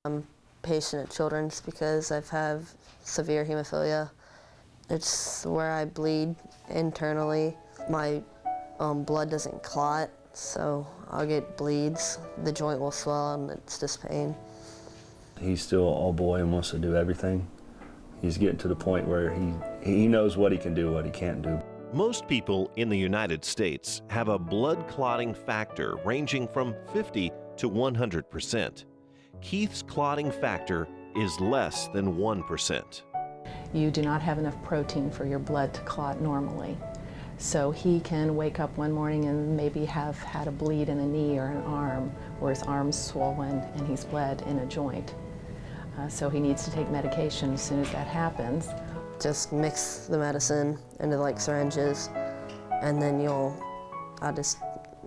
I'm patient at Children's because I have severe hemophilia. It's where I bleed internally. My blood doesn't clot, so I'll get bleeds. The joint will swell and it's just pain. He's still all boy and wants to do everything. He's getting to the point where he knows what he can do, what he can't do. Most people in the United States have a blood clotting factor ranging from 50 to 100%. Keith's clotting factor is less than 1%. You do not have enough protein for your blood to clot normally. So he can wake up one morning and maybe have had a bleed in a knee or an arm, or his arm's swollen and he's bled in a joint. So he needs to take medication as soon as that happens. Just mix the medicine into like syringes, and then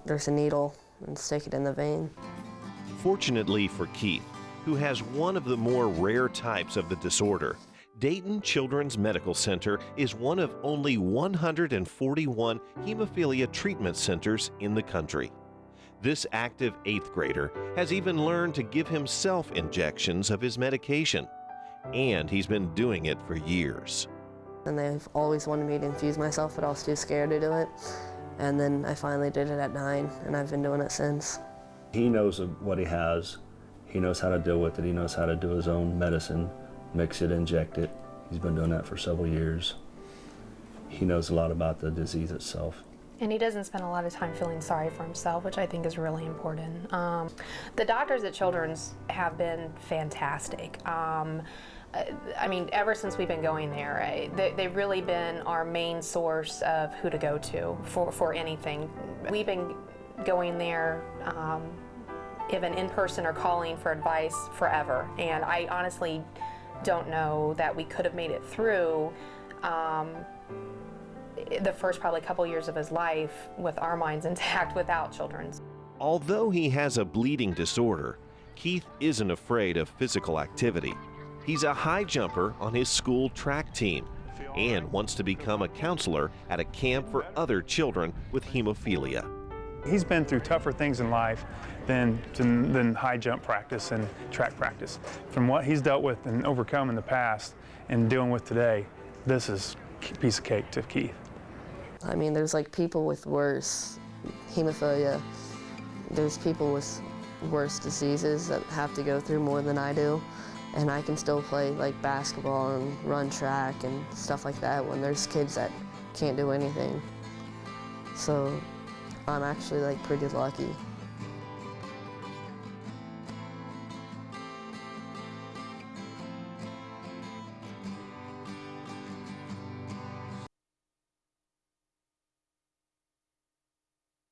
there's a needle and stick it in the vein. Fortunately for Keith, who has one of the more rare types of the disorder, Dayton Children's Medical Center is one of only 141 hemophilia treatment centers in the country. This active 8th grader has even learned to give himself injections of his medication, and he's been doing it for years. And they've always wanted me to infuse myself, but I was too scared to do it. And then I finally did it at 9, and I've been doing it since. He knows what he has. He knows how to deal with it. He knows how to do his own medicine, mix it, inject it. He's been doing that for several years. He knows a lot about the disease itself. And he doesn't spend a lot of time feeling sorry for himself, which I think is really important. The doctors at Children's have been fantastic. I mean, ever since we've been going there, they've really been our main source of who to go to for anything. We've been going there even in person or calling for advice forever, and I honestly don't know that we could have made it through the first probably couple years of his life with our minds intact without Children's. Although he has a bleeding disorder, Keith isn't afraid of physical activity. He's a high jumper on his school track team and wants to become a counselor at a camp for other children with hemophilia. He's been through tougher things in life than high jump practice and track practice. From what he's dealt with and overcome in the past and dealing with today, this is a piece of cake to Keith. I mean, there's like people with worse hemophilia. There's people with worse diseases that have to go through more than I do. And I can still play like basketball and run track and stuff like that when there's kids that can't do anything. So I'm actually like pretty lucky.